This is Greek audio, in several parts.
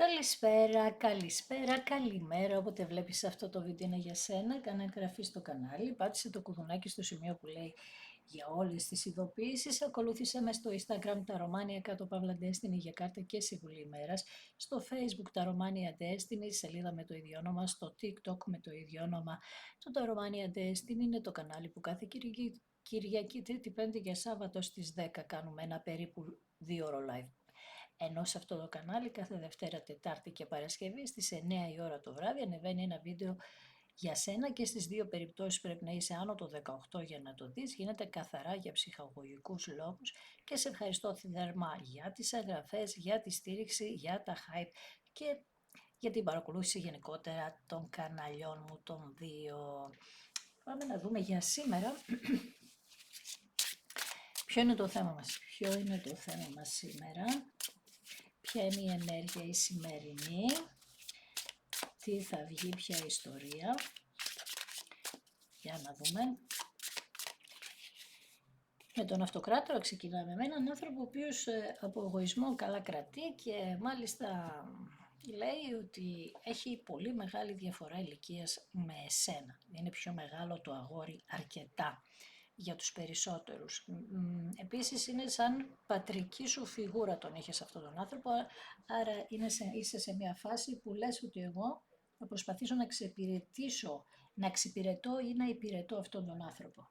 Καλησπέρα, καλησπέρα, καλημέρα, όποτε βλέπεις αυτό το βίντεο είναι για σένα, κάνε εγγραφή στο κανάλι, πάτησε το κουδουνάκι στο σημείο που λέει για όλες τις ειδοποιήσεις, ακολούθησε με στο Instagram τα Romania κάτω Παύλα Destiny για κάρτα και συμβουλή ημέρας, στο Facebook τα Romania Destiny, σελίδα με το ίδιο όνομα, στο TikTok με το ίδιο όνομα. Το Romania Destiny είναι το κανάλι που κάθε Κυριακή, Τρίτη, Πέμπτη και Σάββατο στις 10 κάνουμε ένα περίπου 2 ώρο live. Ενώ σε αυτό το κανάλι κάθε Δευτέρα, Τετάρτη και Παρασκευή στις 9 η ώρα το βράδυ ανεβαίνει ένα βίντεο για σένα και στις δύο περιπτώσεις πρέπει να είσαι άνω το 18 για να το δεις. Γίνεται καθαρά για ψυχαγωγικούς λόγους και σε ευχαριστώ θερμά για τις εγγραφές, για τη στήριξη, για τα hype και για την παρακολούθηση γενικότερα των καναλιών μου των δύο. Πάμε να δούμε για σήμερα ποιο είναι το θέμα μας. Ποιο είναι το θέμα μας σήμερα. Ποια είναι η ενέργεια η σημερινή, τι θα βγει, ποια ιστορία. Για να δούμε. Με τον Αυτοκράτορα ξεκινάμε με έναν άνθρωπο ο οποίος από εγωισμό καλά κρατεί και μάλιστα λέει ότι έχει πολύ μεγάλη διαφορά ηλικίας με εσένα. Είναι πιο μεγάλο το αγόρι αρκετά για τους περισσότερους. Επίσης είναι σαν πατρική σου φιγούρα τον είχες αυτόν τον άνθρωπο, άρα είσαι σε μια φάση που λες ότι εγώ θα προσπαθήσω να εξυπηρετήσω, να εξυπηρετώ ή να υπηρετώ αυτόν τον άνθρωπο.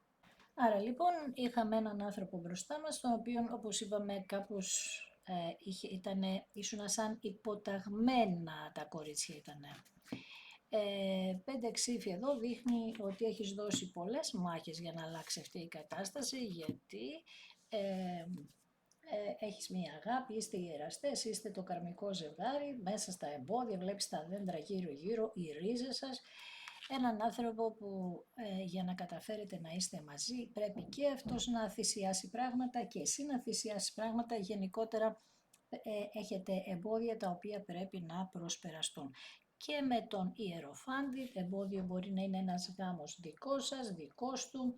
Άρα λοιπόν είχαμε έναν άνθρωπο μπροστά μας, τον οποίο όπως είπαμε κάπως ήσουνα σαν υποταγμένα τα κορίτσια ήτανε. 5 ξύφη εδώ δείχνει ότι έχεις δώσει πολλές μάχες για να αλλάξει αυτή η κατάσταση, γιατί έχεις μία αγάπη, είστε οι εραστές, είστε το καρμικό ζευγάρι, μέσα στα εμπόδια βλέπεις τα δέντρα γύρω γύρω, οι ρίζες σας, έναν άνθρωπο που για να καταφέρετε να είστε μαζί πρέπει και αυτός να θυσιάσει πράγματα και εσύ να θυσιάσει πράγματα, γενικότερα έχετε εμπόδια τα οποία πρέπει να προσπεραστούν. Και με τον Ιεροφάντη, εμπόδιο μπορεί να είναι ένας γάμος δικός σας, δικός του,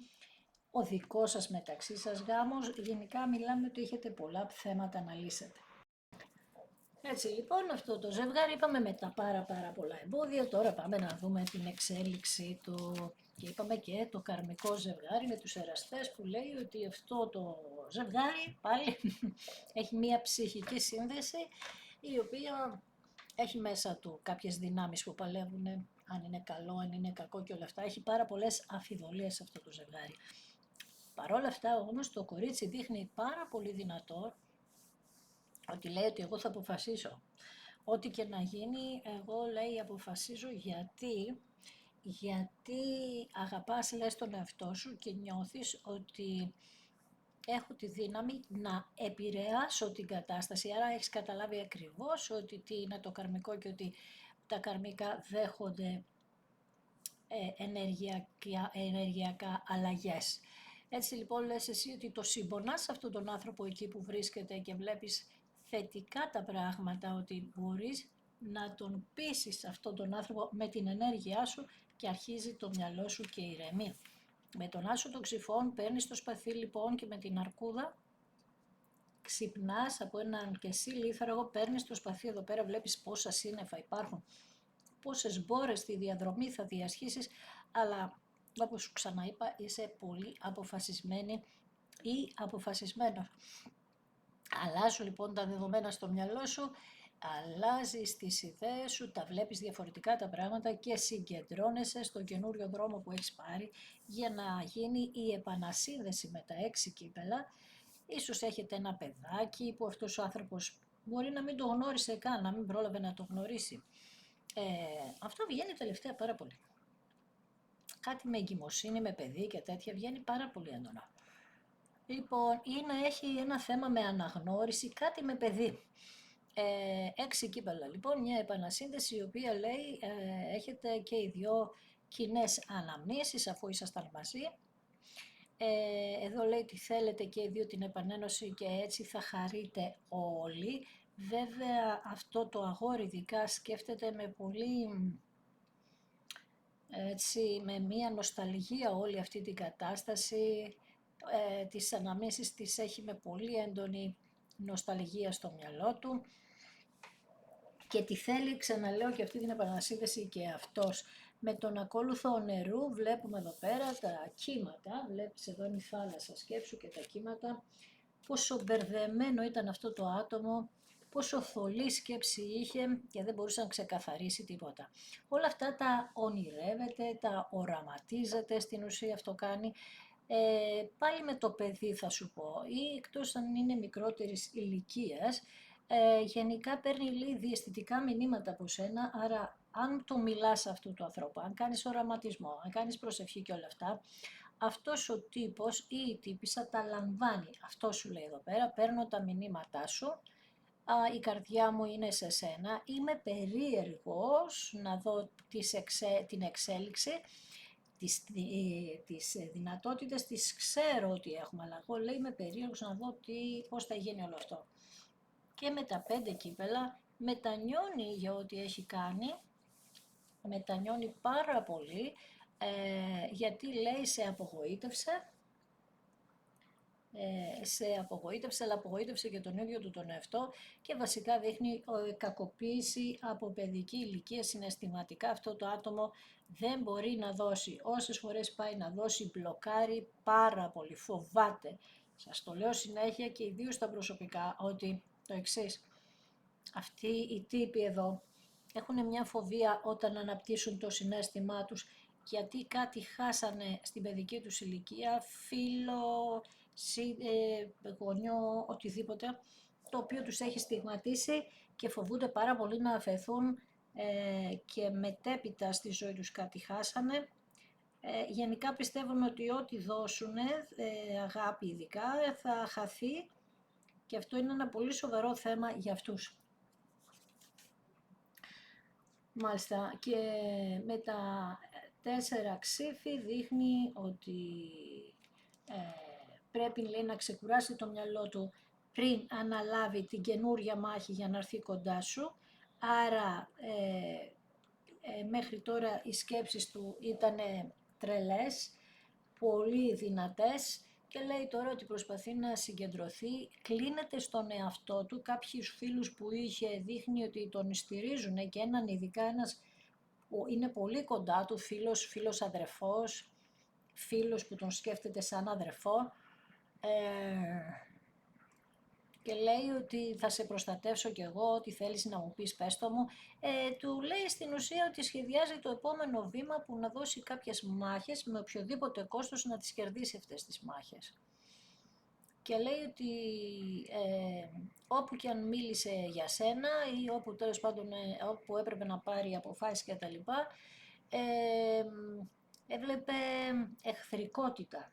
ο δικός σας μεταξύ σας γάμος, γενικά μιλάμε ότι έχετε πολλά θέματα να λύσετε. Έτσι λοιπόν αυτό το ζευγάρι είπαμε με τα πάρα πολλά εμπόδια, τώρα πάμε να δούμε την εξέλιξή του και είπαμε και το καρμικό ζευγάρι με τους εραστές που λέει ότι αυτό το ζευγάρι πάλι έχει μία ψυχική σύνδεση η οποία έχει μέσα του κάποιες δυνάμεις που παλεύουν, αν είναι καλό, αν είναι κακό και όλα αυτά, έχει πάρα πολλές αμφιβολίες αυτό το ζευγάρι. Παρ' όλα αυτά όμως το κορίτσι δείχνει πάρα πολύ δυνατό ότι λέει ότι εγώ θα αποφασίσω. Ό,τι και να γίνει, εγώ λέει αποφασίζω γιατί αγαπάς λες τον εαυτό σου και νιώθεις ότι έχω τη δύναμη να επηρεάσω την κατάσταση, άρα έχεις καταλάβει ακριβώς ότι τι είναι το καρμικό και ότι τα καρμικά δέχονται ενεργειακά αλλαγές. Έτσι λοιπόν λες εσύ ότι το συμπονάς αυτόν τον άνθρωπο εκεί που βρίσκεται και βλέπεις θετικά τα πράγματα, ότι μπορείς να τον πείσεις αυτόν τον άνθρωπο με την ενέργειά σου και αρχίζει το μυαλό σου και ηρεμεί. Με τον άσο των ξυφών παίρνεις το σπαθί λοιπόν και με την αρκούδα ξυπνάς από έναν και εσύ λίθαργο, παίρνεις το σπαθί εδώ πέρα, βλέπεις πόσα σύννεφα υπάρχουν, πόσες μπόρες στη διαδρομή θα διασχίσεις, αλλά όπως σου ξαναείπα είσαι πολύ αποφασισμένη ή αποφασισμένος. Αλλάζουν λοιπόν τα δεδομένα στο μυαλό σου, αλλάζεις τις ιδέες σου, τα βλέπεις διαφορετικά τα πράγματα και συγκεντρώνεσαι στο καινούριο δρόμο που έχεις πάρει για να γίνει η επανασύνδεση με τα 6 κύπελα. Ίσως έχετε ένα παιδάκι που αυτός ο άνθρωπος μπορεί να μην το γνώρισε καν, να μην πρόλαβε να το γνωρίσει. Αυτό βγαίνει τελευταία πάρα πολύ. Κάτι με εγκυμοσύνη, με παιδί και τέτοια βγαίνει πάρα πολύ έντονα. Λοιπόν, ή να έχει ένα θέμα με αναγνώριση, κάτι με παιδί. 6 κύπελα λοιπόν, μια επανασύνδεση η οποία λέει έχετε και οι δυο κοινές αναμνήσεις αφού ήσασταν μαζί. Εδώ λέει ότι θέλετε και οι δύο την επανένωση και έτσι θα χαρείτε όλοι. Βέβαια αυτό το αγόρι ειδικά σκέφτεται με πολύ, έτσι, με μία νοσταλγία όλη αυτή την κατάσταση, τις αναμνήσεις τις έχει με πολύ έντονη νοσταλγία στο μυαλό του. και τι θέλει, ξαναλέω και αυτή την επανασύνδεση και αυτός. Με τον ακόλουθο νερού βλέπουμε εδώ πέρα τα κύματα, βλέπεις εδώ είναι η θάλασσα, σκέψου και τα κύματα, πόσο μπερδεμένο ήταν αυτό το άτομο, πόσο θολή σκέψη είχε και δεν μπορούσε να ξεκαθαρίσει τίποτα. Όλα αυτά τα ονειρεύεται, τα οραματίζεται, στην ουσία αυτό κάνει. Πάλι με το παιδί θα σου πω, ή εκτός αν είναι μικρότερης ηλικίας, γενικά παίρνει λίγη αισθητικά μηνύματα από σένα, άρα αν το μιλάς αυτού του ανθρώπου, αν κάνεις οραματισμό, αν κάνεις προσευχή και όλα αυτά, αυτός ο τύπος ή η τύπισσα τα λαμβάνει. Αυτό σου λέει εδώ πέρα, παίρνω τα μηνύματά σου, η καρδιά μου είναι σε σένα, είμαι περίεργος να δω την εξέλιξη, τις δυνατότητες τις ξέρω ότι έχουμε, αλλά εγώ λέει είμαι περίεργος να δω πώς θα γίνει όλο αυτό. Και με τα 5 κύπελα μετανιώνει για ό,τι έχει κάνει, μετανιώνει πάρα πολύ, γιατί λέει σε απογοήτευσε, αλλά απογοήτευσε και τον ίδιο του τον εαυτό και βασικά δείχνει κακοποίηση από παιδική ηλικία συναισθηματικά. Αυτό το άτομο δεν μπορεί να δώσει. Όσες φορές πάει να δώσει μπλοκάρει πάρα πολύ, φοβάται. Σας το λέω συνέχεια και ιδίως στα προσωπικά ότι το εξής. Αυτοί οι τύποι εδώ έχουν μια φοβία όταν αναπτύσσουν το συναίσθημά τους γιατί κάτι χάσανε στην παιδική τους ηλικία, φίλο, γονιό, οτιδήποτε, το οποίο τους έχει στιγματίσει και φοβούνται πάρα πολύ να αφαιθούν και μετέπειτα στη ζωή τους κάτι χάσανε. Γενικά πιστεύουν ότι ό,τι δώσουν, αγάπη ειδικά, θα χαθεί και αυτό είναι ένα πολύ σοβαρό θέμα για αυτούς. Μάλιστα, και με τα 4 ξύφη δείχνει ότι πρέπει λέει, να ξεκουράσει το μυαλό του πριν αναλάβει την καινούρια μάχη για να έρθει κοντά σου. Άρα μέχρι τώρα οι σκέψεις του ήταν τρελές, πολύ δυνατές και λέει τώρα ότι προσπαθεί να συγκεντρωθεί, κλείνεται στον εαυτό του, κάποιους φίλους που είχε δείχνει ότι τον στηρίζουν και έναν ειδικά ένας που είναι πολύ κοντά του, φίλος αδερφός, φίλος που τον σκέφτεται σαν αδερφό και λέει ότι θα σε προστατεύσω κι εγώ, ό,τι θέλεις να μου πεις πες το μου. Του λέει στην ουσία ότι σχεδιάζει το επόμενο βήμα που να δώσει κάποιες μάχες με οποιοδήποτε κόστος να τις κερδίσει αυτές τις μάχες. Και λέει ότι όπου και αν μίλησε για σένα ή όπου τέλος πάντων όπου έπρεπε να πάρει αποφάσεις και τα λοιπά, έβλεπε εχθρικότητα,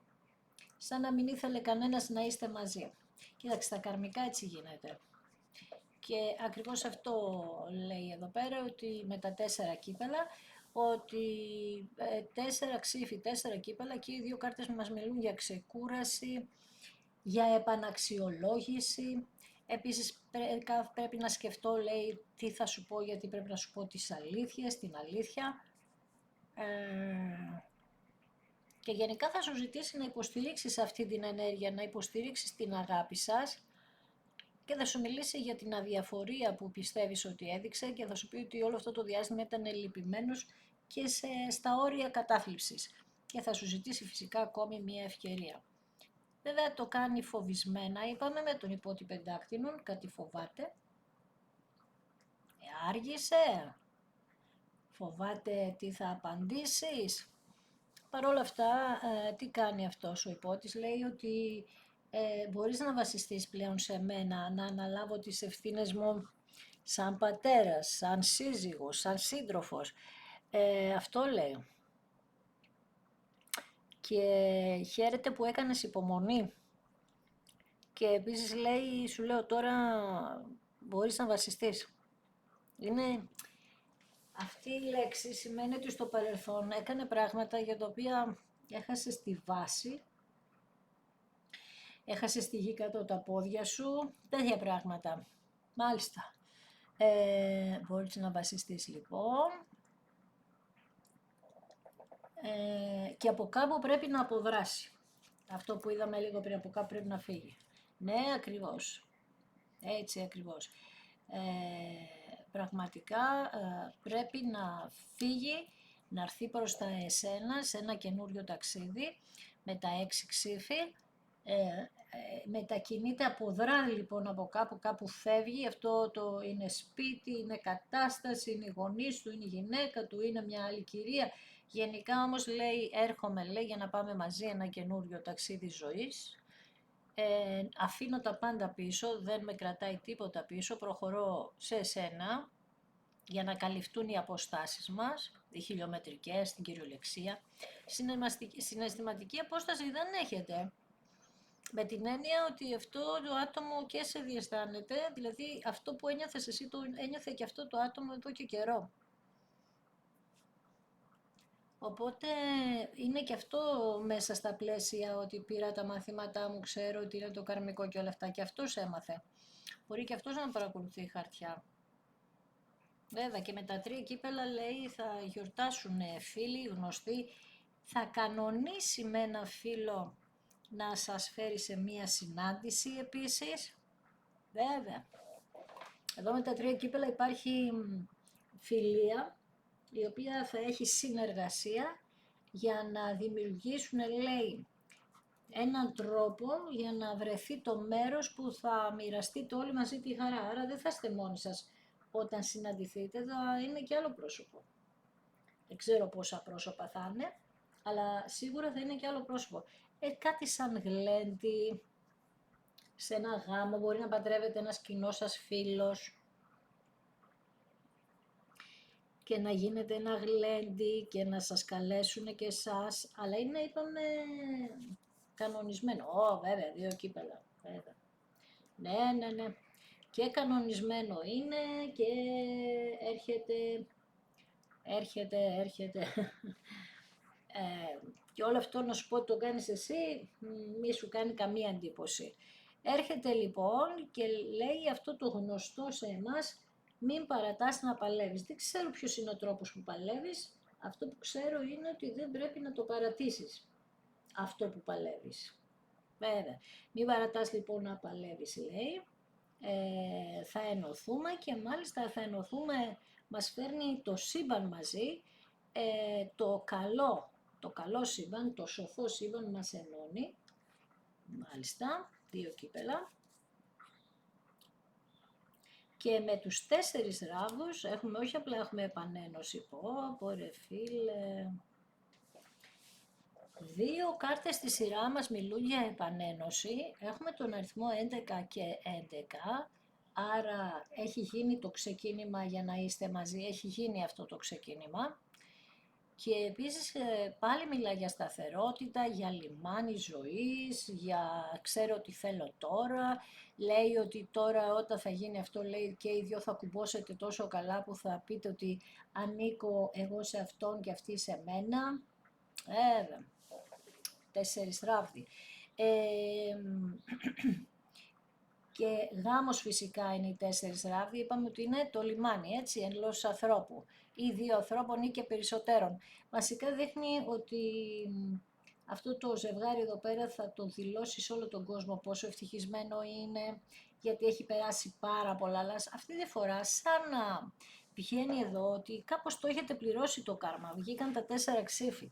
σαν να μην ήθελε κανένας να είστε μαζί. Κοίταξε, τα καρμικά έτσι γίνεται. Και ακριβώς αυτό λέει εδώ πέρα, ότι με τα 4 κύπελα, ότι 4 ξύφη, 4 κύπελα και οι 2 κάρτες μας μιλούν για ξεκούραση, για επαναξιολόγηση. Επίσης πρέπει να σκεφτώ, λέει, τι θα σου πω, γιατί πρέπει να σου πω τις αλήθειες, την αλήθεια. Και γενικά θα σου ζητήσει να υποστηρίξεις αυτή την ενέργεια, να υποστηρίξεις την αγάπη σας και θα σου μιλήσει για την αδιαφορία που πιστεύεις ότι έδειξε και θα σου πει ότι όλο αυτό το διάστημα ήταν λυπημένος και στα όρια κατάθλιψης και θα σου ζητήσει φυσικά ακόμη μία ευκαιρία. Βέβαια το κάνει φοβισμένα, είπαμε με τον υπότι πεντάκτηνον, κάτι φοβάται. Άργησε, φοβάται τι θα απαντήσεις. Παρ' όλα αυτά, τι κάνει αυτός ο υπότης, λέει ότι μπορείς να βασιστείς πλέον σε μένα, να αναλάβω τις ευθύνες μου σαν πατέρας, σαν σύζυγος, σαν σύντροφος. Αυτό λέει. Και χαίρεται που έκανες υπομονή. Και επίσης λέει, σου λέω τώρα, μπορείς να βασιστείς. Είναι... Αυτή η λέξη σημαίνει ότι στο παρελθόν έκανε πράγματα για τα οποία έχασες τη βάση, έχασες τη γη κάτω τα πόδια σου, τέτοια πράγματα. Μάλιστα. Μπορείς να βασιστείς λοιπόν. Και από κάπου πρέπει να αποδράσει. Αυτό που είδαμε λίγο πριν, από κάπου πρέπει να φύγει. Ναι, ακριβώς. Έτσι ακριβώς. πραγματικά πρέπει να φύγει, να έρθει προς τα εσένα σε ένα καινούριο ταξίδι με τα 6 ξύφη, μετακινείται, αποδρά λοιπόν από κάπου, κάπου φεύγει, αυτό το είναι σπίτι, είναι κατάσταση, είναι οι γονείς του, είναι η γυναίκα του, είναι μια άλλη κυρία. Γενικά όμως λέει έρχομαι, λέει, για να πάμε μαζί ένα καινούριο ταξίδι ζωής. Αφήνω τα πάντα πίσω, δεν με κρατάει τίποτα πίσω, προχωρώ σε εσένα για να καλυφθούν οι αποστάσεις μας, οι χιλιομετρικές, στην κυριολεξία. Συναισθηματική απόσταση δεν έχετε, με την έννοια ότι αυτό το άτομο και σε διαισθάνεται, δηλαδή αυτό που ένιωθες εσύ το ένιωθε και αυτό το άτομο εδώ και καιρό. Οπότε είναι και αυτό μέσα στα πλαίσια ότι πήρα τα μαθήματά μου, ξέρω ότι είναι το καρμικό και όλα αυτά, και αυτός έμαθε. Μπορεί και αυτός να παρακολουθεί χαρτιά. Βέβαια και με τα 3 κύπελα λέει θα γιορτάσουν φίλοι, γνωστοί, θα κανονίσει με ένα φίλο να σας φέρει σε μία συνάντηση επίσης. Βέβαια. Εδώ με τα 3 κύπελα υπάρχει φιλία, η οποία θα έχει συνεργασία για να δημιουργήσουν, λέει, έναν τρόπο για να βρεθεί το μέρος που θα μοιραστείτε όλοι μαζί τη χαρά. Άρα δεν θα είστε μόνοι σας όταν συναντηθείτε, θα είναι και άλλο πρόσωπο. Δεν ξέρω πόσα πρόσωπα θα είναι, αλλά σίγουρα θα είναι και άλλο πρόσωπο. Κάτι σαν γλέντι, σε ένα γάμο, μπορεί να παντρεύετε ένας κοινός σας φίλος και να γίνεται ένα γλέντι και να σας καλέσουν και εσάς, αλλά είναι, είπαμε, κανονισμένο. Βέβαια, 2 κύπελα, βέβαια. Ναι. Και κανονισμένο είναι και έρχεται. Και όλο αυτό να σου πω το κάνεις εσύ, μη σου κάνει καμία εντύπωση. Έρχεται λοιπόν και λέει αυτό το γνωστό σε εμάς, μην παρατάς να παλεύεις. Δεν ξέρω ποιος είναι ο τρόπος που παλεύεις, αυτό που ξέρω είναι ότι δεν πρέπει να το παρατήσεις, αυτό που παλεύεις. Βέβαια, μην παρατάς λοιπόν να παλεύεις, λέει, θα ενωθούμε και μάλιστα θα ενωθούμε, μας φέρνει το σύμπαν μαζί, το καλό σύμπαν, το σοφό σύμπαν μας ενώνει, μάλιστα, 2 κύπελα. Και με τους 4 ράβδους έχουμε, όχι απλά έχουμε επανένωση, πω ρε φίλε, 2 κάρτες στη σειρά μας μιλούν για επανένωση, έχουμε τον αριθμό 11 και 11, άρα έχει γίνει το ξεκίνημα για να είστε μαζί, έχει γίνει αυτό το ξεκίνημα. Και επίσης πάλι μιλάει για σταθερότητα, για λιμάνι ζωής, για ξέρω τι θέλω τώρα, λέει ότι τώρα όταν θα γίνει αυτό, λέει, και οι 2 θα κουμπώσετε τόσο καλά που θα πείτε ότι ανήκω εγώ σε αυτόν και αυτή σε μένα. 4 ράβδοι. Και γάμος φυσικά είναι οι 4 ράβδοι, είπαμε ότι είναι το λιμάνι, έτσι, ενός ανθρώπου ή 2 ανθρώπων ή και περισσότερων. Βασικά δείχνει ότι αυτό το ζευγάρι εδώ πέρα θα το δηλώσει σε όλο τον κόσμο πόσο ευτυχισμένο είναι, γιατί έχει περάσει πάρα πολλά, αλλά αυτή τη φορά σαν να πηγαίνει εδώ ότι κάπως το έχετε πληρώσει το κάρμα, βγήκαν τα 4 ξύφη,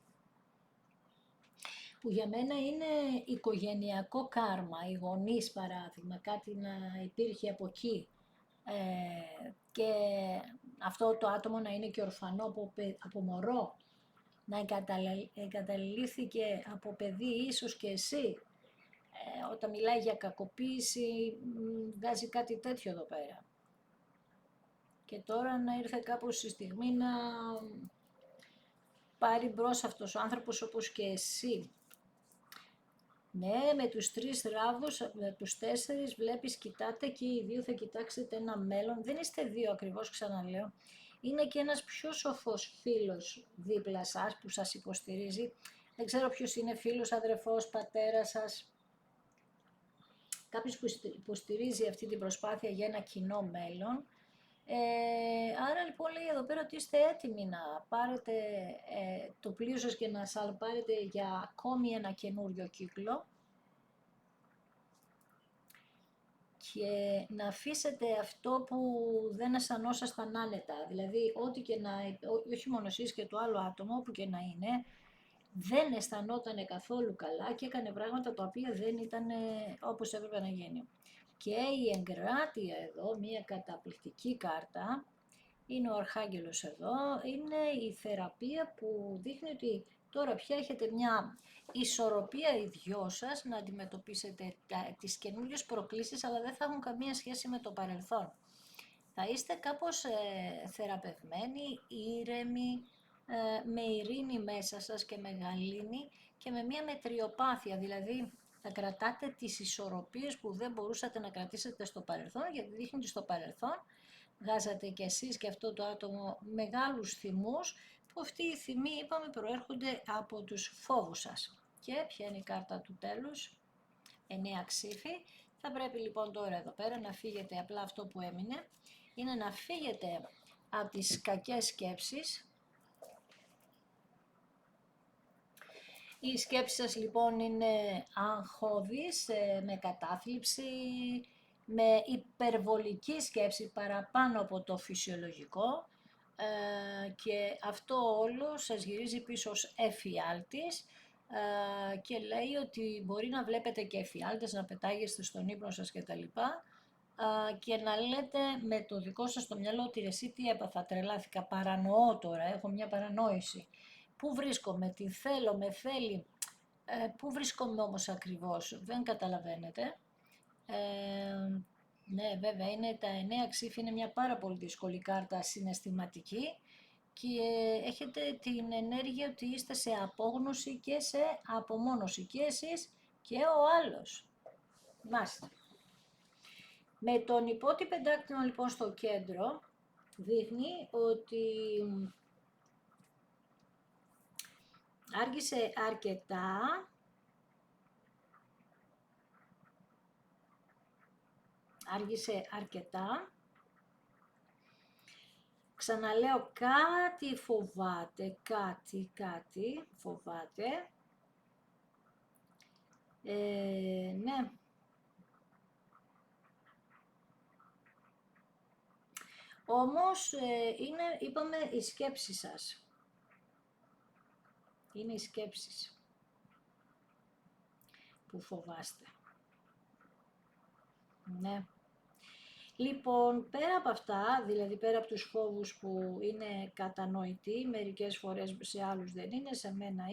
που για μένα είναι οικογενειακό κάρμα, οι γονείς παράδειγμα, κάτι να υπήρχε από εκεί και αυτό το άτομο να είναι και ορφανό από μωρό, να εγκαταλείφθηκε από παιδί, ίσως και εσύ, όταν μιλάει για κακοποίηση βγάζει κάτι τέτοιο εδώ πέρα. Και τώρα να ήρθε κάπως η στιγμή να πάρει μπρος αυτός ο άνθρωπος όπως και εσύ. Ναι, με τους 3 ράβδους, με τους 4 βλέπεις, κοιτάτε και οι 2 θα κοιτάξετε ένα μέλλον. Δεν είστε 2 ακριβώς, ξαναλέω. Είναι και ένας πιο σοφός φίλος δίπλα σας που σας υποστηρίζει. Δεν ξέρω ποιος είναι, φίλος, αδερφός, πατέρας σας. Κάποιος που υποστηρίζει αυτή την προσπάθεια για ένα κοινό μέλλον. Άρα λοιπόν λέει εδώ πέρα ότι είστε έτοιμοι να πάρετε το πλοίο σας και να σαλπάρετε για ακόμη ένα καινούριο κύκλο. και να αφήσετε αυτό που δεν αισθανόσασταν άνετα. Δηλαδή, ό,τι και να, όχι μόνο εσείς και το άλλο άτομο, όπου και να είναι, δεν αισθανόταν καθόλου καλά και έκανε πράγματα τα οποία δεν ήταν όπως έπρεπε να γίνει. Και η εγκράτεια εδώ, μια καταπληκτική κάρτα, είναι ο Αρχάγγελος εδώ, είναι η θεραπεία που δείχνει ότι τώρα πια έχετε μια ισορροπία οι δυο σας να αντιμετωπίσετε τις καινούριες προκλήσεις, αλλά δεν θα έχουν καμία σχέση με το παρελθόν. Θα είστε κάπως θεραπευμένοι, ήρεμοι, με ειρήνη μέσα σας και με γαλήνη και με μια μετριοπάθεια, δηλαδή θα κρατάτε τις ισορροπίες που δεν μπορούσατε να κρατήσετε στο παρελθόν, γιατί δείχνει ότι στο παρελθόν βγάζατε κι εσείς και αυτό το άτομο μεγάλους θυμούς, που αυτοί οι θυμοί, είπαμε, προέρχονται από τους φόβους σας. Και ποια είναι η κάρτα του τέλους? 9 ξύφη. Θα πρέπει λοιπόν τώρα εδώ πέρα να φύγετε, απλά αυτό που έμεινε, είναι να φύγετε από τις κακές σκέψεις. Οι σκέψεις σας λοιπόν είναι αγχώδεις, με κατάθλιψη, με υπερβολική σκέψη παραπάνω από το φυσιολογικό, και αυτό όλο σας γυρίζει πίσω ως εφιάλτης, και λέει ότι μπορεί να βλέπετε και εφιάλτες, να πετάγεστε στον ύπνο σας κτλ. Και να λέτε με το δικό σας το μυαλό ότι εσύ τι έπαθα, τρελάθηκα, παρανοώ τώρα, έχω μια παρανόηση. Πού βρίσκομαι, τι θέλω, με θέλει, πού βρίσκομαι όμως ακριβώς, δεν καταλαβαίνετε. Ναι, βέβαια, είναι τα 9 ξύφη, είναι μια πάρα πολύ δύσκολη κάρτα συναισθηματική και έχετε την ενέργεια ότι είστε σε απόγνωση και σε απομόνωση και εσείς και ο άλλος. Μάστε. Με τον υπότι πεντάκτηνο λοιπόν στο κέντρο δείχνει ότι άργησε αρκετά. Ξαναλέω, κάτι φοβάται, κάτι φοβάται. Ναι. Όμως είναι, είπαμε, η σκέψη σας. Είναι οι σκέψεις που φοβάστε. Ναι. Λοιπόν, πέρα από αυτά, δηλαδή πέρα από τους φόβους που είναι κατανοητοί, μερικές φορές σε άλλους δεν είναι, σε μένα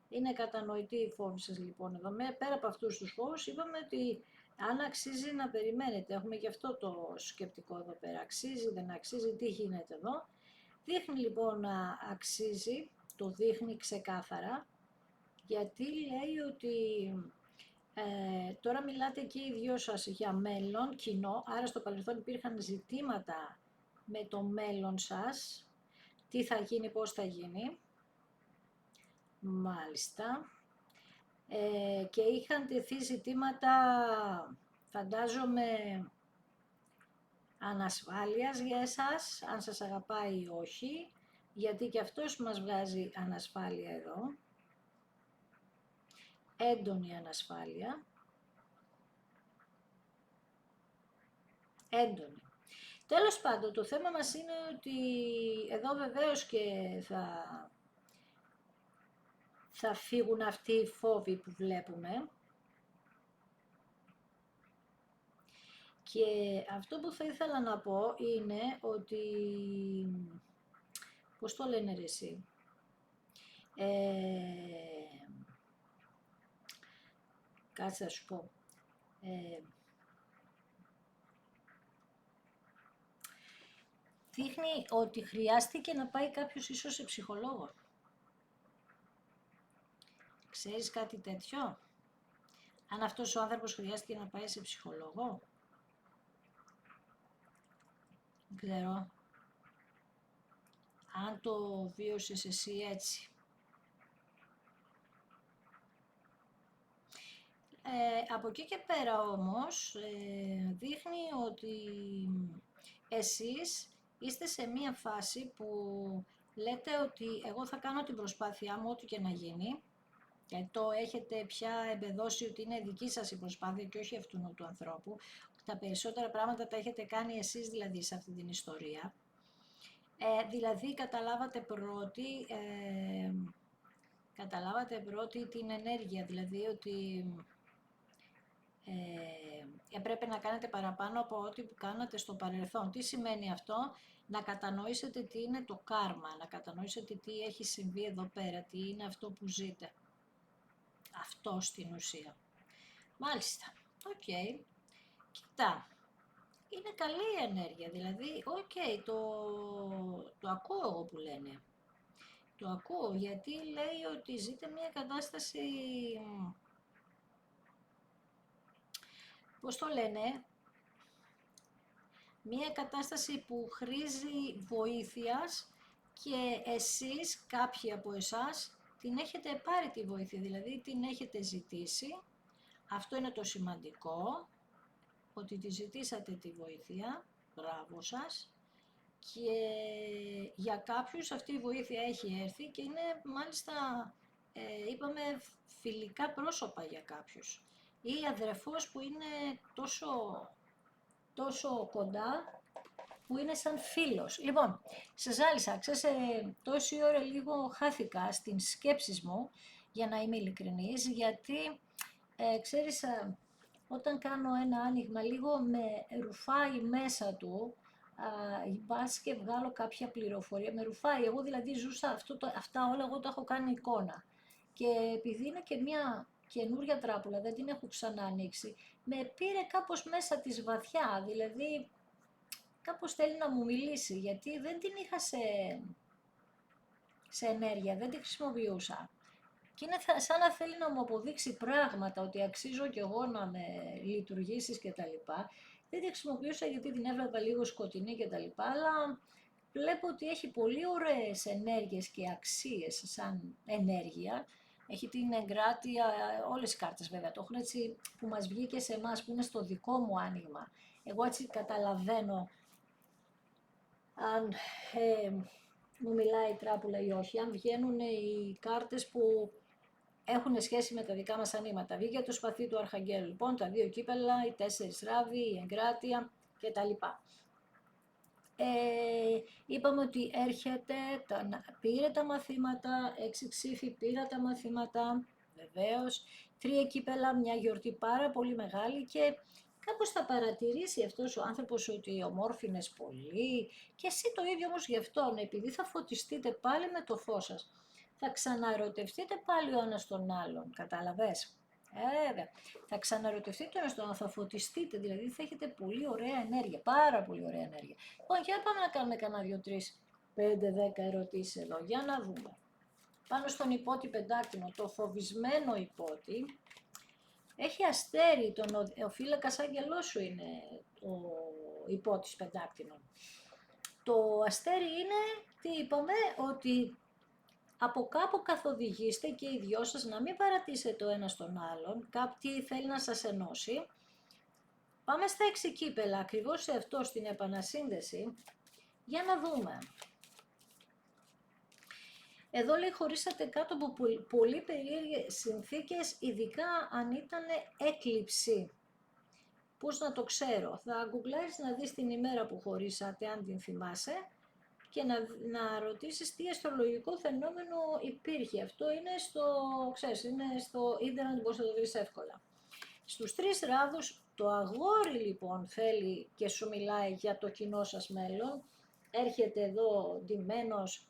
είναι κατανοητοί οι φόβοι σας λοιπόν εδώ. Πέρα από αυτούς τους φόβους είπαμε ότι αν αξίζει να περιμένετε, έχουμε και αυτό το σκεπτικό εδώ πέρα, αξίζει, δεν αξίζει, τι γίνεται εδώ. Δείχνει λοιπόν να αξίζει, το δείχνει ξεκάθαρα, γιατί λέει ότι τώρα μιλάτε και οι δυο σας για μέλλον κοινό, άρα στο παρελθόν υπήρχαν ζητήματα με το μέλλον σας, τι θα γίνει, πώς θα γίνει, μάλιστα, και είχαν τεθεί ζητήματα, φαντάζομαι, ανασφάλειας για εσάς, αν σας αγαπάει ή όχι, γιατί και αυτός μας βγάζει ανασφάλεια εδώ, έντονη ανασφάλεια, έντονη. Τέλος πάντων, το θέμα μας είναι ότι εδώ βεβαίως και θα φύγουν αυτοί οι φόβοι που βλέπουμε. Και αυτό που θα ήθελα να πω είναι ότι, πώς το λένε ρε εσύ, κάτσε να σου πω, δείχνει ότι χρειάστηκε να πάει κάποιος ίσως σε ψυχολόγο. Ξέρεις κάτι τέτοιο? Αν αυτός ο άνθρωπος χρειάστηκε να πάει σε ψυχολόγο? Δεν ξέρω. Αν το βίωσες εσύ έτσι. Από εκεί και πέρα όμως δείχνει ότι εσείς είστε σε μία φάση που λέτε ότι εγώ θα κάνω την προσπάθειά μου ό,τι και να γίνει, γιατί το έχετε πια εμπεδώσει ότι είναι δική σας η προσπάθεια και όχι αυτού του ανθρώπου. τα περισσότερα πράγματα τα έχετε κάνει εσείς δηλαδή σε αυτή την ιστορία. Δηλαδή καταλάβατε πρώτη την ενέργεια, δηλαδή ότι έπρεπε να κάνετε παραπάνω από ό,τι που κάνατε στο παρελθόν. Τι σημαίνει αυτό? Να κατανοήσετε τι είναι το κάρμα, να κατανοήσετε τι έχει συμβεί εδώ πέρα, τι είναι αυτό που ζείτε. Αυτό στην ουσία. Μάλιστα, οκ. Κοίτα, είναι καλή η ενέργεια, δηλαδή, το ακούω εγώ που λένε. Το ακούω, γιατί λέει ότι ζείτε μια κατάσταση, πώς το λένε, μια κατάσταση που χρήζει βοήθειας και εσείς, κάποιοι από εσάς, την έχετε πάρει τη βοήθεια, δηλαδή την έχετε ζητήσει. Αυτό είναι το σημαντικό, ότι τη ζητήσατε τη βοήθεια, μπράβο σας. Και για κάποιους αυτή η βοήθεια έχει έρθει και είναι μάλιστα, είπαμε, φιλικά πρόσωπα για κάποιους. Ή αδερφός που είναι τόσο κοντά, που είναι σαν φίλος. Λοιπόν, σε ζάλισα, ξέρεις, τόση ώρα λίγο χάθηκα στην σκέψη μου, για να είμαι ειλικρινής, γιατί, ξέρεις, όταν κάνω ένα άνοιγμα, λίγο με ρουφάει μέσα του, μπας και βγάλω κάποια πληροφορία, με ρουφάει. Εγώ δηλαδή ζούσα αυτά όλα, εγώ τα έχω κάνει εικόνα. Και επειδή είναι και μια καινούρια τράπουλα, δεν την έχω ξανά ανοίξει, με πήρε κάπως μέσα της βαθιά, δηλαδή κάπως θέλει να μου μιλήσει, γιατί δεν την είχα σε ενέργεια, δεν τη χρησιμοποιούσα. Και είναι σαν να θέλει να μου αποδείξει πράγματα, ότι αξίζω κι εγώ να με λειτουργήσεις και τα λοιπά. Δεν τη χρησιμοποιούσα γιατί την έβλεπα λίγο σκοτεινή και τα λοιπά, αλλά βλέπω ότι έχει πολύ ωραίες ενέργειες και αξίες σαν ενέργεια. Έχει την εγκράτεια, όλες οι κάρτες βέβαια, το έχουν έτσι που μας βγήκε σε εμάς, που είναι στο δικό μου άνοιγμα. Εγώ έτσι καταλαβαίνω αν μου μιλάει η τράπουλα ή όχι, αν βγαίνουν οι κάρτες που έχουν σχέση με τα δικά μας ανοίγματα. Βγήκε το σπαθί του Αρχαγγέλου, λοιπόν, τα 2 κύπελα, οι 4 ράβοι, η εγκράτεια κτλ. Είπαμε ότι έρχεται, πήρε τα μαθήματα, 6 ξύφη, πήρα τα μαθήματα, βεβαίως, 3 κύπελα, μια γιορτή πάρα πολύ μεγάλη και κάπως θα παρατηρήσει αυτός ο άνθρωπος ότι ομόρφινες πολύ και εσύ το ίδιο όμως γι' αυτόν, επειδή θα φωτιστείτε πάλι με το φως σας. Θα ξαναερωτευτείτε πάλι ο ένας τον άλλον, κατάλαβες. Βέβαια, θα ξαναρωτευτείτε ο ένας τον άλλον, θα φωτιστείτε, δηλαδή θα έχετε πολύ ωραία ενέργεια, πάρα πολύ ωραία ενέργεια. Λοιπόν, για πάμε να κάνουμε κανένα 2, 3, 5, 10 ερωτήσεις εδώ, για να δούμε. Πάνω στον υπότι πεντάκτηνο, το φοβισμένο υπότι, έχει αστέρι, ο φύλακας άγγελός σου είναι ο υπότης πεντάκτηνο. Το αστέρι είναι, τι είπαμε, ότι από κάπου καθοδηγήστε και οι δυο σας να μην παρατήσετε το ένα στον άλλον, κάποιοι θέλει να σας ενώσει. Πάμε στα 6 κύπελα, ακριβώς σε αυτό, στην επανασύνδεση, για να δούμε. Εδώ λέει χωρίσατε κάτω από πολύ περίεργες συνθήκες, ειδικά αν ήταν έκλειψη. Πώς να το ξέρω, θα γκουγκλάρεις να δεις την ημέρα που χωρίσατε, αν την θυμάσαι, και να ρωτήσεις τι αστρολογικό φαινόμενο υπήρχε. Αυτό είναι είναι στο ίντερνετ, μπορείς να το βρεις εύκολα. Στους 3 ράδους, το αγόρι λοιπόν θέλει και σου μιλάει για το κοινό σας μέλλον, έρχεται εδώ ντυμένος,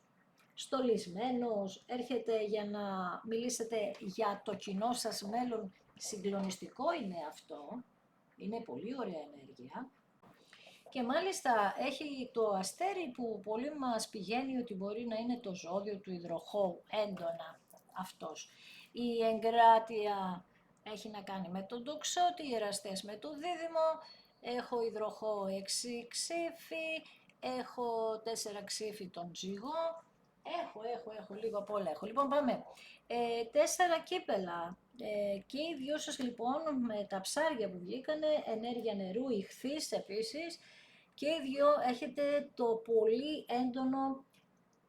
στολισμένος, έρχεται για να μιλήσετε για το κοινό σας μέλλον, συγκλονιστικό είναι αυτό, είναι πολύ ωραία ενέργεια. Και μάλιστα έχει το αστέρι που πολύ μας πηγαίνει ότι μπορεί να είναι το ζώδιο του υδροχόου, έντονα αυτός. Η εγκράτεια έχει να κάνει με τον τοξότη, οι εραστές με το δίδυμο, έχω υδροχόο 6 ξύφη, έχω 4 ξύφη τον ζυγό, έχω λίγο απ' όλα έχω. Λοιπόν πάμε, 4 κύπελα. Και οι δυο σας λοιπόν με τα ψάρια που βγήκανε, ενέργεια νερού, ιχθύς επίσης, και οι δυο έχετε το πολύ έντονο,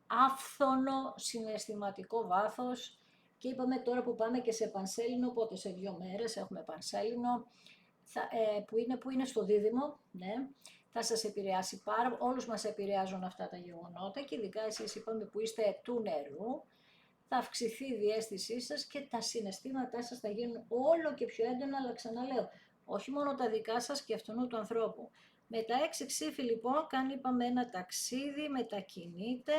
άφθονο συναισθηματικό βάθος και είπαμε τώρα που πάμε και σε πανσέλινο, οπότε σε 2 μέρες έχουμε πανσέλινο, που είναι στο δίδυμο, ναι, θα σας επηρεάσει όλους μας επηρεάζουν αυτά τα γεγονότα και ειδικά εσείς είπαμε που είστε του νερού, θα αυξηθεί η διαίσθησή σας και τα συναισθήματά σας θα γίνουν όλο και πιο έντονα, αλλά ξαναλέω, όχι μόνο τα δικά σας και αυτού του ανθρώπου. Με τα 6 ξύφη λοιπόν κάνει, είπαμε, ένα ταξίδι, μετακινείται,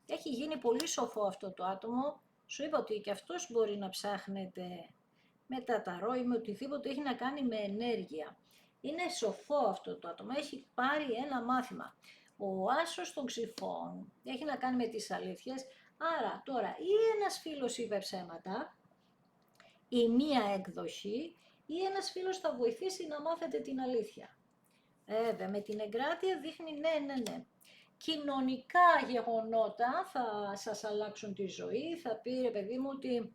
έχει γίνει πολύ σοφό αυτό το άτομο, σου είπα ότι και αυτός μπορεί να ψάχνετε με τα ταρό ή με οτιδήποτε έχει να κάνει με ενέργεια. Είναι σοφό αυτό το άτομο, έχει πάρει ένα μάθημα. Ο άσος των ξυφών έχει να κάνει με τις αλήθειες, άρα τώρα ή ένας φίλος είπε ψέματα, ή μία εκδοχή, ή ένας φίλος θα βοηθήσει να μάθετε την αλήθεια. Βέβαια, με την εγκράτεια δείχνει ναι. Κοινωνικά γεγονότα θα σας αλλάξουν τη ζωή, θα πει ρε παιδί μου ότι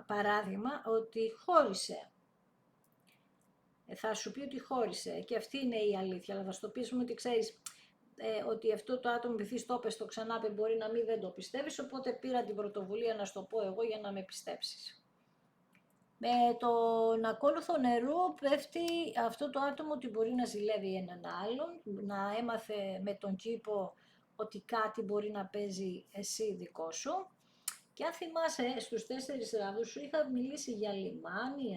παράδειγμα ότι χώρισε. Θα σου πει ότι χώρισε και αυτή είναι η αλήθεια, αλλά θα στο πεις μου ότι ξέρεις ότι αυτό το άτομο επειδή το πες το ξανά μπορεί να μην δεν το πιστεύεις, οπότε πήρα την πρωτοβουλία να στο πω εγώ για να με πιστέψεις. Με τον ακόλουθο νερού πέφτει αυτό το άτομο ότι μπορεί να ζηλεύει έναν άλλον, να έμαθε με τον κήπο ότι κάτι μπορεί να παίζει εσύ δικό σου. Και αν θυμάσαι, στους 4 ράδους σου είχα μιλήσει για λιμάνι,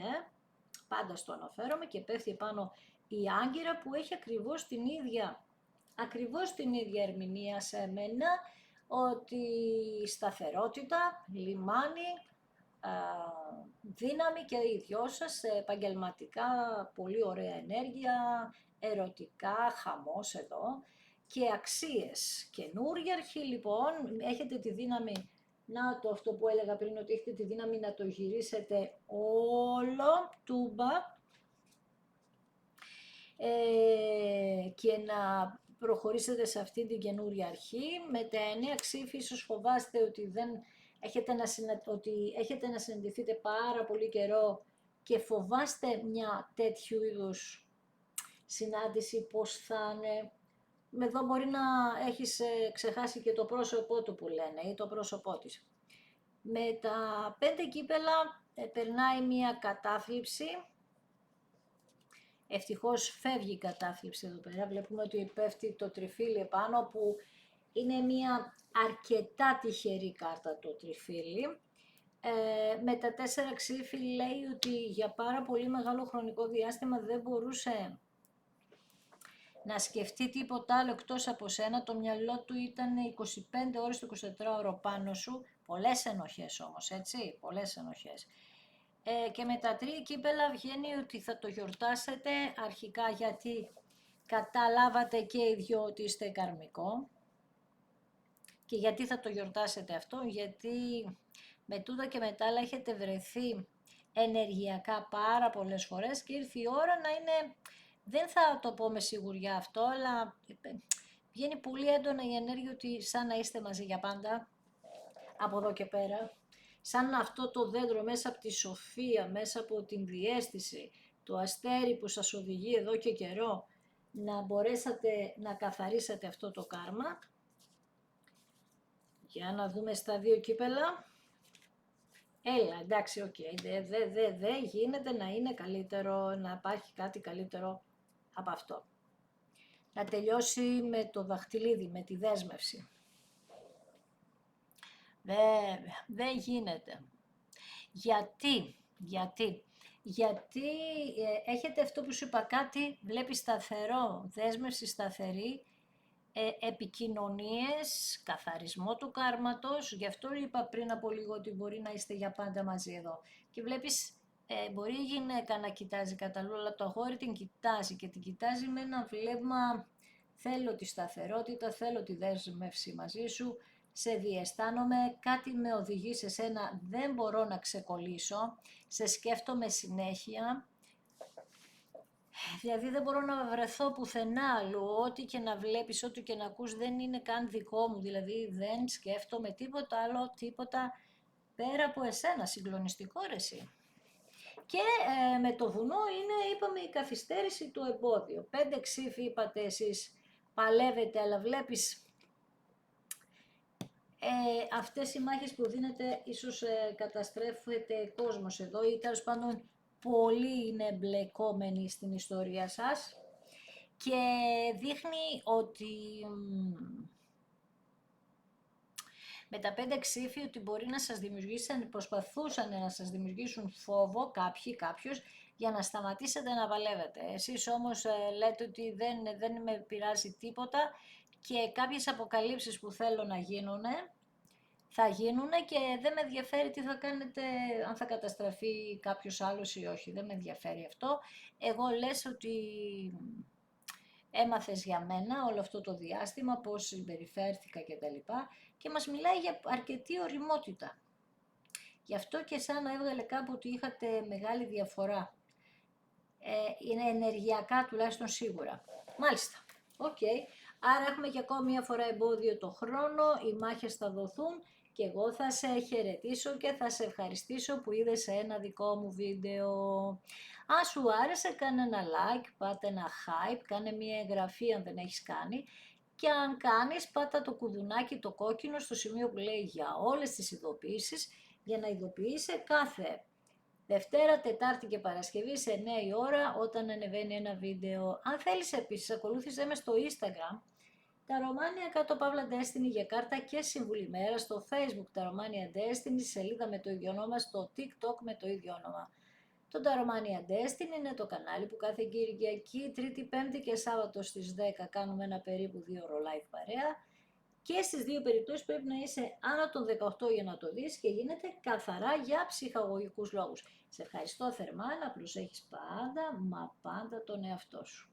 πάντα στο αναφέρομαι και πέφτει πάνω η Άγκυρα που έχει ακριβώς την ίδια ερμηνεία σε μένα, ότι σταθερότητα, λιμάνι, δύναμη και οι δυο σας, επαγγελματικά πολύ ωραία ενέργεια, ερωτικά, χαμός εδώ και αξίες. Καινούργια αρχή λοιπόν, έχετε τη δύναμη, να το αυτό που έλεγα πριν, ότι έχετε τη δύναμη να το γυρίσετε όλο τούμπα και να προχωρήσετε σε αυτή την καινούρια αρχή. Με τα 9 ξύφη ίσως φοβάστε ότι έχετε να συναντηθείτε πάρα πολύ καιρό και φοβάστε μια τέτοιου είδους συνάντηση, πώς θα είναι. Εδώ μπορεί να έχεις ξεχάσει και το πρόσωπό του που λένε ή το πρόσωπό της. Με τα 5 κύπελα περνάει μια κατάθλιψη. Ευτυχώς φεύγει η κατάθλιψη εδώ πέρα. Βλέπουμε ότι πέφτει το τριφύλι επάνω που είναι μια αρκετά τυχερή κάρτα το τριφύλι. Με τα 4 ξύφη λέει ότι για πάρα πολύ μεγάλο χρονικό διάστημα δεν μπορούσε να σκεφτεί τίποτα άλλο εκτός από σένα. Το μυαλό του ήταν 25 ώρες το 24ωρο πάνω σου. Πολλές ενοχές όμως, έτσι, πολλές ενοχές. Και με τα 3 κύπελα βγαίνει ότι θα το γιορτάσετε αρχικά γιατί καταλάβατε και οι δυο ότι είστε καρμικό. Και γιατί θα το γιορτάσετε αυτό, γιατί με τούτα και μετά άλλα έχετε βρεθεί ενεργειακά πάρα πολλές φορές και ήρθε η ώρα να είναι, δεν θα το πω με σιγουριά αυτό, αλλά βγαίνει πολύ έντονα η ενέργεια ότι σαν να είστε μαζί για πάντα, από εδώ και πέρα. Σαν αυτό το δέντρο μέσα από τη σοφία, μέσα από την διαίσθηση, το αστέρι που σας οδηγεί εδώ και καιρό, να μπορέσατε να καθαρίσετε αυτό το κάρμα. Για να δούμε στα 2 κύπελα. Έλα, εντάξει, οκ, δεν γίνεται να είναι καλύτερο, να υπάρχει κάτι καλύτερο από αυτό. Να τελειώσει με το δαχτυλίδι, με τη δέσμευση. Βέβαια, δεν γίνεται. Γιατί έχετε αυτό που σου είπα, κάτι βλέπει σταθερό, δέσμευση σταθερή, επικοινωνίες, καθαρισμό του κάρματος, γι' αυτό είπα πριν από λίγο ότι μπορεί να είστε για πάντα μαζί εδώ. Και βλέπεις, μπορεί η γυναίκα να κοιτάζει κατά αλλού, αλλά το αγόρι την κοιτάζει και την κοιτάζει με ένα βλέμμα, θέλω τη σταθερότητα, θέλω τη δέσμευση μαζί σου, σε διαισθάνομαι, κάτι με οδηγεί σε σένα, δεν μπορώ να ξεκολλήσω, σε σκέφτομαι συνέχεια, δηλαδή δεν μπορώ να βρεθώ πουθενά αλλού, ό,τι και να βλέπεις, ό,τι και να ακούς δεν είναι καν δικό μου, δηλαδή δεν σκέφτομαι τίποτα άλλο, τίποτα πέρα από εσένα, συγκλονιστικό ρε εσύ. Και με το βουνό είναι, είπαμε, η καθυστέρηση του εμπόδιο. 5 ξύφη είπατε εσείς, παλεύετε, αλλά βλέπεις αυτές οι μάχες που δίνετε ίσως καταστρέφεται κόσμος εδώ ή τέλος πάντων πολλοί είναι εμπλεκόμενοι στην ιστορία σας και δείχνει ότι με τα 5 ξύφη ότι μπορεί να σας δημιουργήσουν, προσπαθούσαν να σας δημιουργήσουν φόβο κάποιος για να σταματήσετε να παλεύετε. Εσείς όμως λέτε ότι δεν με πειράζει τίποτα και κάποιες αποκαλύψεις που θέλω να γίνουν θα γίνουν και δεν με ενδιαφέρει τι θα κάνετε, αν θα καταστραφεί κάποιος άλλος ή όχι, δεν με ενδιαφέρει αυτό. Εγώ λες ότι έμαθες για μένα όλο αυτό το διάστημα, πώς συμπεριφέρθηκα κτλ. Και μας μιλάει για αρκετή ωριμότητα. Γι' αυτό και σαν να έβγαλε κάπου ότι είχατε μεγάλη διαφορά. Είναι ενεργειακά τουλάχιστον σίγουρα. Μάλιστα. Οκ. Άρα έχουμε και ακόμη μια φορά εμπόδιο το χρόνο, οι μάχες θα δοθούν και εγώ θα σε χαιρετήσω και θα σε ευχαριστήσω που είδες ένα δικό μου βίντεο. Αν σου άρεσε κάνε ένα like, πάτε ένα hype, κάνε μια εγγραφή αν δεν έχεις κάνει και αν κάνεις πάτα το κουδουνάκι το κόκκινο στο σημείο που λέει για όλες τις ειδοποιήσεις για να ειδοποιείσαι κάθε Δευτέρα, Τετάρτη και Παρασκευή σε 9 η ώρα όταν ανεβαίνει ένα βίντεο. Αν θέλεις επίσης ακολούθησέ με στο Instagram τα Romania κάτω Παύλα Destiny για κάρτα και συμβουλή μέρα, στο Facebook τα Romania Destiny, σελίδα με το ίδιο όνομα, στο TikTok με το ίδιο όνομα. Το Τα Romania Destiny είναι το κανάλι που κάθε Κυριακή, Τρίτη, Πέμπτη και Σάββατο στις 10 κάνουμε ένα περίπου 2 ώρο live παρέα. Και στις δύο περιπτώσεις πρέπει να είσαι άνω των 18 για να το δεις και γίνεται καθαρά για ψυχαγωγικούς λόγους. Σε ευχαριστώ θερμά, να προσέχεις πάντα, μα πάντα τον εαυτό σου.